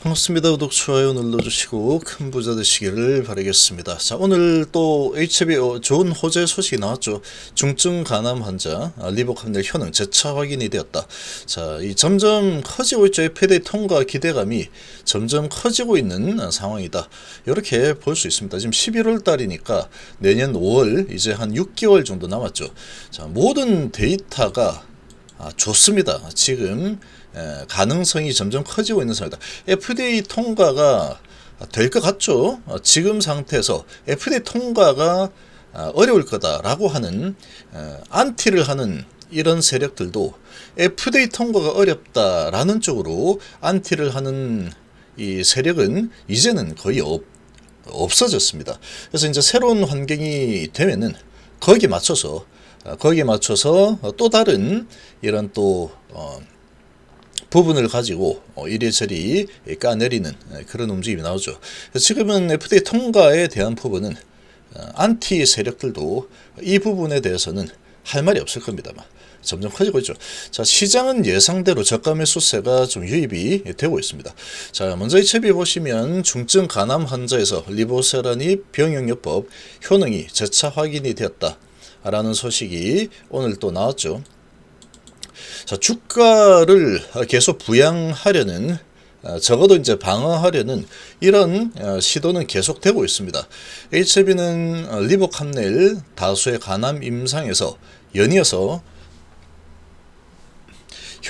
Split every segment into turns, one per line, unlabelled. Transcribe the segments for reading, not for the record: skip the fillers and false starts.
반갑습니다. 구독, 좋아요 눌러주시고 큰 부자 되시기를 바라겠습니다. 자, 오늘 또 HIV 좋은 호재 소식이 나왔죠. 중증 간암 환자 리복 함낼 효능 재차 확인이 되었다. 자, 이 점점 커지고 있죠. FDA 통과 기대감이 점점 커지고 있는 상황이다. 이렇게 볼 수 있습니다. 지금 11월 달이니까 내년 5월 이제 한 6개월 정도 남았죠. 자, 모든 데이터가 좋습니다. 지금 가능성이 점점 커지고 있는 상황이다. FDA 통과가 될 것 같죠. 지금 상태에서 FDA 통과가 어려울 거다라고 하는 안티를 하는 이런 세력들도 FDA 통과가 어렵다라는 쪽으로 안티를 하는 이 세력은 이제는 거의 없어졌습니다. 그래서 이제 새로운 환경이 되면은 거기에 맞춰서 또 다른 이런 또 부분을 가지고 이리저리 까내리는 그런 움직임이 나오죠. 지금은 FDA 통과에 대한 부분은 안티 세력들도 이 부분에 대해서는 할 말이 없을 겁니다만 점점 커지고 있죠. 자, 시장은 예상대로 저가 매수세가 좀 유입이 되고 있습니다. 자, 먼저 이 채비 보시면 중증 간암 환자에서 리보세라닙 병용요법 효능이 재차 확인이 되었다 라는 소식이 오늘 또 나왔죠. 자, 주가를 계속 부양하려는 적어도 이제 방어하려는 이런 시도는 계속되고 있습니다. HB는 리보캄넬 다수의 간암 임상에서 연이어서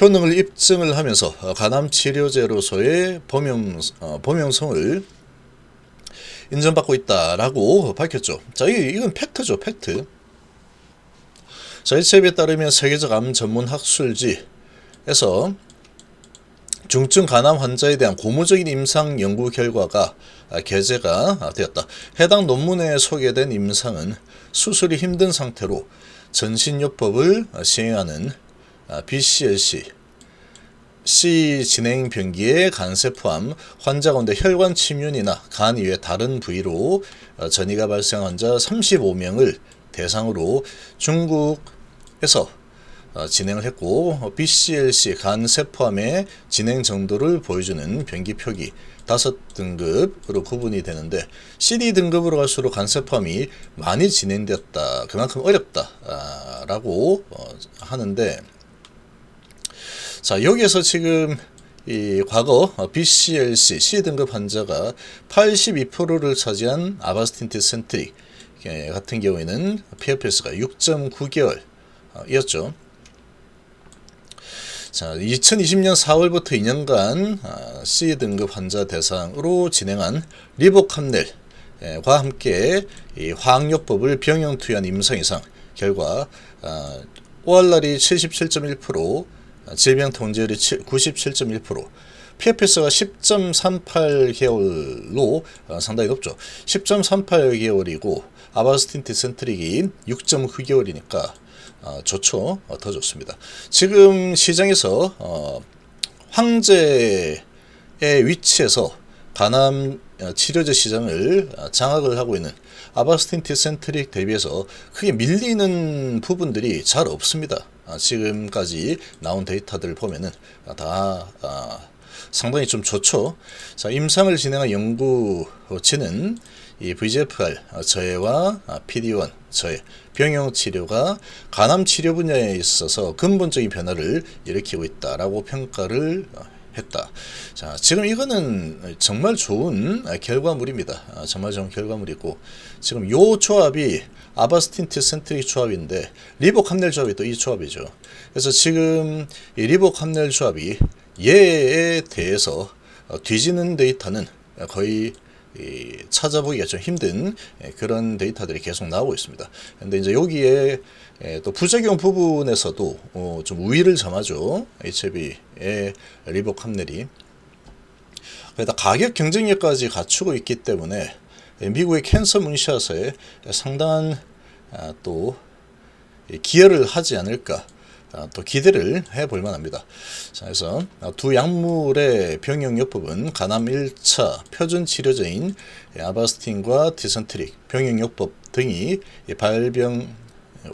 효능을 입증을 하면서 간암 치료제로서의 범용성을 인정받고 있다라고 밝혔죠. 자, 이건 팩트죠, 팩트. 자, HB에 따르면 세계적 암 전문 학술지에서 중증 간암 환자에 대한 고무적인 임상 연구 결과가 게재가 되었다. 해당 논문에 소개된 임상은 수술이 힘든 상태로 전신요법을 시행하는 BCLC C 진행 병기의 간세포암 환자 가운데 혈관 침륜이나 간 이외 다른 부위로 전이가 발생한 환자 35명을 대상으로 중국에서 진행을 했고, BCLC 간세포암의 진행 정도를 보여주는 병기 표기 5등급으로 구분이 되는데, CD 등급으로 갈수록 간세포암이 많이 진행되었다, 그만큼 어렵다 라고 하는데, 자, 여기에서 지금 이 과거 BCLC C등급 환자가 82%를 차지한 아바스틴 티센트릭 같은 경우에는 PFS가 6.9개월이었죠. 자, 2020년 4월부터 2년간 C등급 환자 대상으로 진행한 리보캄넬과 함께 이 화학요법을 병용 투여한 임상 이상 결과 ORR이 77.1%, 질병 통제율이 97.1%, PFS가 10.38개월로 상당히 높죠. 10.38개월이고 아바스틴 티센트릭이 6.9개월이니까 좋죠. 더 좋습니다. 지금 시장에서 황제의 위치에서 간암 치료제 시장을 장악을 하고 있는 아바스틴 티센트릭 대비해서 크게 밀리는 부분들이 잘 없습니다. 지금까지 나온 데이터들을 보면은 다 상당히 좀 좋죠. 자, 임상을 진행한 연구진은 이 VEGFR 저해와 PD-1 저해, 병용 치료가 간암 치료 분야에 있어서 근본적인 변화를 일으키고 있다라고 평가를 했다. 자, 지금 이거는 정말 좋은 결과물입니다. 정말 좋은 결과물이고, 지금 요 조합이 아바스틴 티센트릭 조합인데 리보캄넬 조합이 또 이 조합이죠. 그래서 지금 이 리보캄넬 조합이 얘에 대해서 뒤지는 데이터는 거의 찾아보기가 좀 힘든 그런 데이터들이 계속 나오고 있습니다. 근데 이제 여기에 또 부작용 부분에서도 좀 우위를 점하죠. HB의 리보캄넬이. 그러다 가격 경쟁력까지 갖추고 있기 때문에 미국의 캔서 문샷에 상당한 또 기여를 하지 않을까 또 기대를 해볼 만합니다. 자, 그래서 두 약물의 병용요법은 간암 1차 표준 치료제인 아바스틴과 티센트릭 병용요법 등이 발병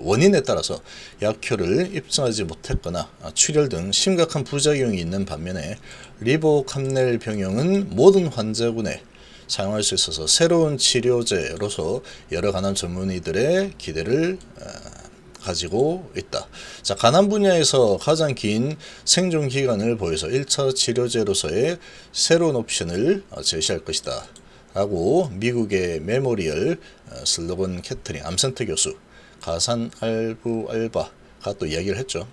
원인에 따라서 약효를 입증하지 못했거나 출혈 등 심각한 부작용이 있는 반면에 리보캄넬 병용은 모든 환자군에 사용할 수 있어서 새로운 치료제로서 여러 간암 전문의들의 기대를 가지고 있다. 자, 간암 분야에서 가장 긴 생존 기간을 보여서 1차 치료제로서의 새로운 옵션을 제시할 것이다. 라고 미국의 메모리얼 슬로건 캐터링 암센터 교수 가산 알부 알바가 또 이야기를 했죠.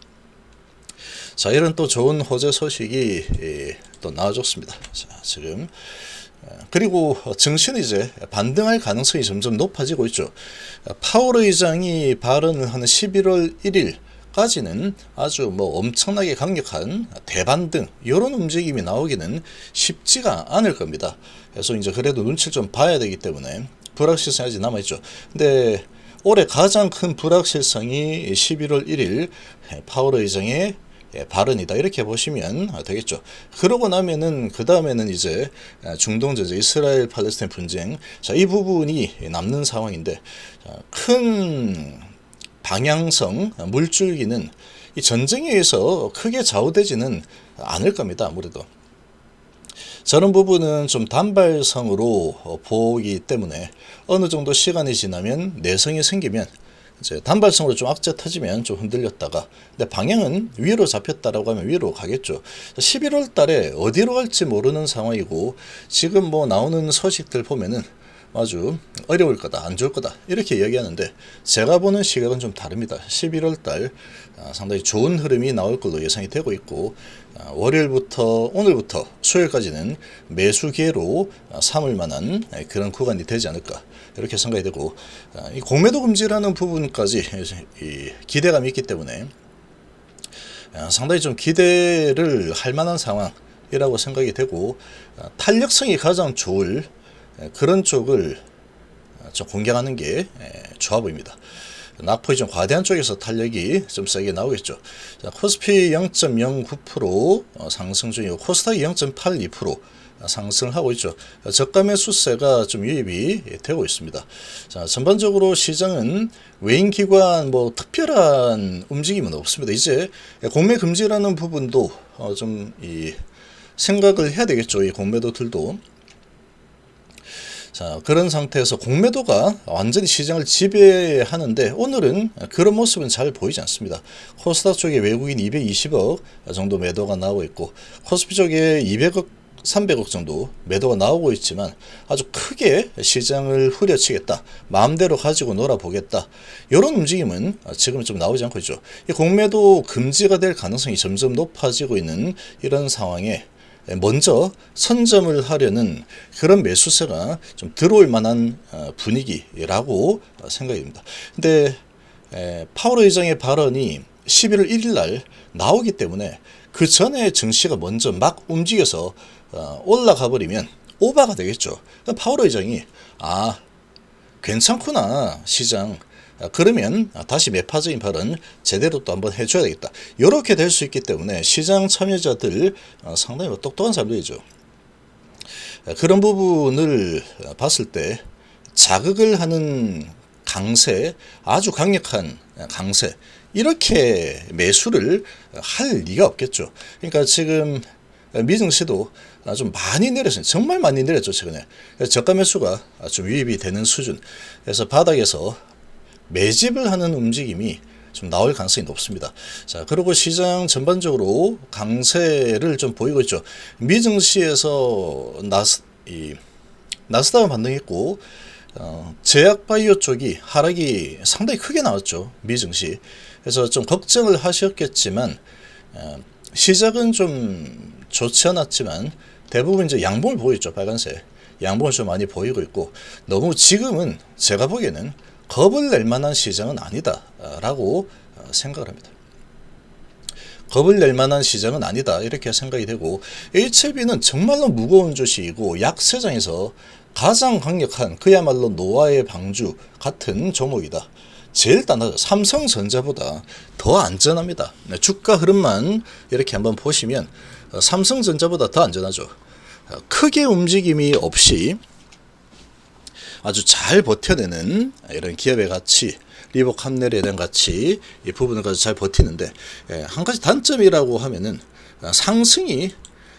자, 이런 또 좋은 호재 소식이 또 나와줬습니다. 자, 지금 그리고 증시는 이제 반등할 가능성이 점점 높아지고 있죠. 파월 의장이 발언을 하는 11월 1일까지는 아주 엄청나게 강력한 대반등 이런 움직임이 나오기는 쉽지가 않을 겁니다. 그래서 이제 그래도 눈치를 좀 봐야 되기 때문에 불확실성이 아직 남아있죠. 근데 올해 가장 큰 불확실성이 11월 1일 파월 의장의 발언이다 이렇게 보시면 되겠죠. 그러고 나면은 그 다음에는 이제 중동 전쟁, 이스라엘 팔레스타인 분쟁, 자, 이 부분이 남는 상황인데 큰 방향성 물줄기는 이 전쟁에 의해서 크게 좌우되지는 않을 겁니다. 아무래도 저런 부분은 좀 단발성으로 보기 때문에 어느 정도 시간이 지나면 내성이 생기면 이제 단발성으로 좀 악재 터지면 좀 흔들렸다가 근데 방향은 위로 잡혔다라고 하면 위로 가겠죠. 11월 달에 어디로 갈지 모르는 상황이고 지금 나오는 소식들 보면은 아주 어려울 거다, 안 좋을 거다 이렇게 이야기하는데 제가 보는 시각은 좀 다릅니다. 11월 달 상당히 좋은 흐름이 나올 걸로 예상이 되고 있고 월요일부터 오늘부터 수요일까지는 매수 기회로 삼을 만한 그런 구간이 되지 않을까 이렇게 생각이 되고 이 공매도 금지라는 부분까지 기대감이 있기 때문에 상당히 좀 기대를 할 만한 상황이라고 생각이 되고 탄력성이 가장 좋을 그런 쪽을 좀 공략하는 게 좋아 보입니다. 낙폭이 좀 과대한 쪽에서 탄력이 좀 세게 나오겠죠. 자, 코스피 0.09% 상승 중이고 코스닥이 0.82% 상승을 하고 있죠. 저가 매수세가 좀 유입이 되고 있습니다. 자, 전반적으로 시장은 외인 기관 특별한 움직임은 없습니다. 이제 공매 금지라는 부분도 좀 생각을 해야 되겠죠. 이 공매도들도. 자, 그런 상태에서 공매도가 완전히 시장을 지배하는데 오늘은 그런 모습은 잘 보이지 않습니다. 코스닥 쪽에 외국인 220억 정도 매도가 나오고 있고 코스피 쪽에 200억 300억 정도 매도가 나오고 있지만 아주 크게 시장을 후려치겠다, 마음대로 가지고 놀아보겠다 이런 움직임은 지금 좀 나오지 않고 있죠. 이 공매도 금지가 될 가능성이 점점 높아지고 있는 이런 상황에 먼저 선점을 하려는 그런 매수세가 좀 들어올 만한 분위기라고 생각이 듭니다. 근데 파월 의장의 발언이 11월 1일 날 나오기 때문에 그 전에 증시가 먼저 막 움직여서 올라가 버리면 오바가 되겠죠. 파월 의장이 괜찮구나 시장, 그러면 다시 매파적인 발언 제대로 또 한번 해줘야 되겠다. 이렇게 될 수 있기 때문에 시장 참여자들 상당히 똑똑한 사람들이죠. 그런 부분을 봤을 때 자극을 하는 강세, 아주 강력한 강세, 이렇게 매수를 할 리가 없겠죠. 그러니까 지금 미증시도 좀 많이 내렸어요. 정말 많이 내렸죠, 최근에. 저가 매수가 좀 유입이 되는 수준. 그래서 바닥에서 매집을 하는 움직임이 좀 나올 가능성이 높습니다. 자, 그리고 시장 전반적으로 강세를 좀 보이고 있죠. 미증시에서 나스닥은 반등했고 제약바이오 쪽이 하락이 상당히 크게 나왔죠. 미증시. 그래서 좀 걱정을 하셨겠지만 시작은 좀 좋지 않았지만 대부분 이제 양봉을 보이고 있죠. 빨간색 양봉을 좀 많이 보이고 있고 너무 지금은 제가 보기에는 겁을 낼 만한 시장은 아니다 라고 생각을 합니다. 겁을 낼 만한 시장은 아니다 이렇게 생각이 되고 HLB는 정말로 무거운 주식이고 약세장에서 가장 강력한 그야말로 노아의 방주 같은 종목이다. 제일 단단하죠. 삼성전자보다 더 안전합니다. 주가 흐름만 이렇게 한번 보시면 삼성전자보다 더 안전하죠. 크게 움직임이 없이 아주 잘 버텨내는 이런 기업의 가치, 리복 함내레랑 같이 이 부분을까지 잘 버티는데, 한 가지 단점이라고 하면은 상승이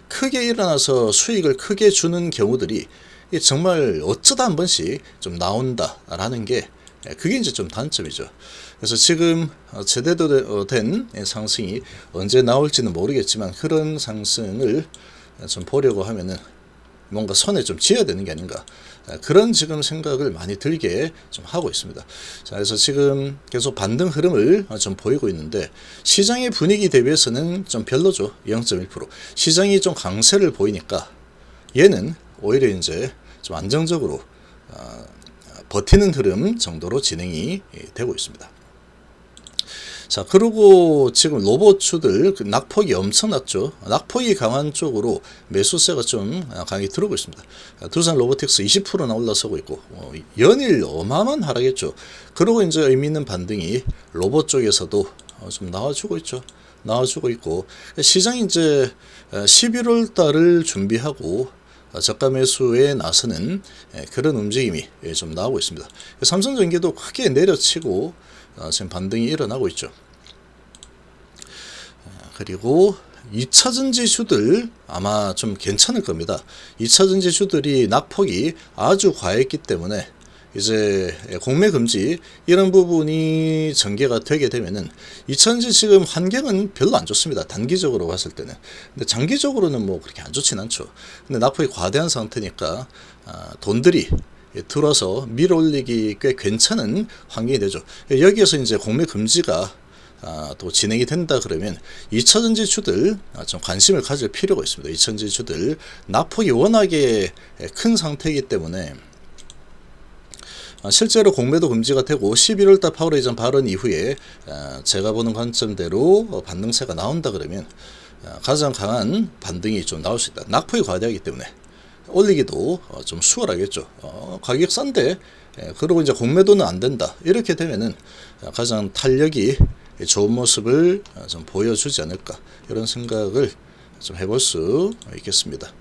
크게 일어나서 수익을 크게 주는 경우들이 정말 어쩌다 한 번씩 좀 나온다라는 게, 그게 이제 좀 단점이죠. 그래서 지금 제대로 된 상승이 언제 나올지는 모르겠지만, 그런 상승을 좀 보려고 하면은 뭔가 선에 좀 지어야 되는 게 아닌가, 그런 지금 생각을 많이 들게 좀 하고 있습니다. 자, 그래서 지금 계속 반등 흐름을 좀 보이고 있는데, 시장의 분위기 대비해서는 좀 별로죠. 0.1%. 시장이 좀 강세를 보이니까 얘는 오히려 이제 좀 안정적으로 버티는 흐름 정도로 진행이 되고 있습니다. 자, 그리고 지금 로봇주들 낙폭이 엄청났죠. 낙폭이 강한 쪽으로 매수세가 좀 강하게 들어오고 있습니다. 두산 로보틱스 20%나 올라서고 있고, 연일 어마어마한 하락했죠. 그리고 이제 의미 있는 반등이 로봇 쪽에서도 좀 나와주고 있죠. 나와주고 있고, 시장이 이제 11월 달을 준비하고 저가 매수에 나서는 그런 움직임이 좀 나오고 있습니다. 삼성전기도 크게 내려치고 지금 반등이 일어나고 있죠. 그리고 2차전지주들 아마 좀 괜찮을 겁니다. 2차전지주들이 낙폭이 아주 과했기 때문에 이제 공매금지 이런 부분이 전개가 되게 되면은 2차전지 지금 환경은 별로 안 좋습니다. 단기적으로 봤을 때는. 근데 장기적으로는 뭐 그렇게 안 좋진 않죠. 근데 낙폭이 과대한 상태니까 돈들이 들어서 밀어올리기 꽤 괜찮은 환경이 되죠. 여기에서 이제 공매금지가 또 진행이 된다 그러면 2차전지주들 좀 관심을 가질 필요가 있습니다. 2차전지주들 낙폭이 워낙에 큰 상태이기 때문에 실제로 공매도 금지가 되고 11월달 파월 의장 발언 이후에 제가 보는 관점대로 반등세가 나온다 그러면 가장 강한 반등이 좀 나올 수 있다. 낙폭이 과대하기 때문에 올리기도 좀 수월하겠죠. 가격 싼데 그리고 이제 공매도는 안 된다. 이렇게 되면은 가장 탄력이 좋은 모습을 좀 보여주지 않을까, 이런 생각을 좀 해볼 수 있겠습니다.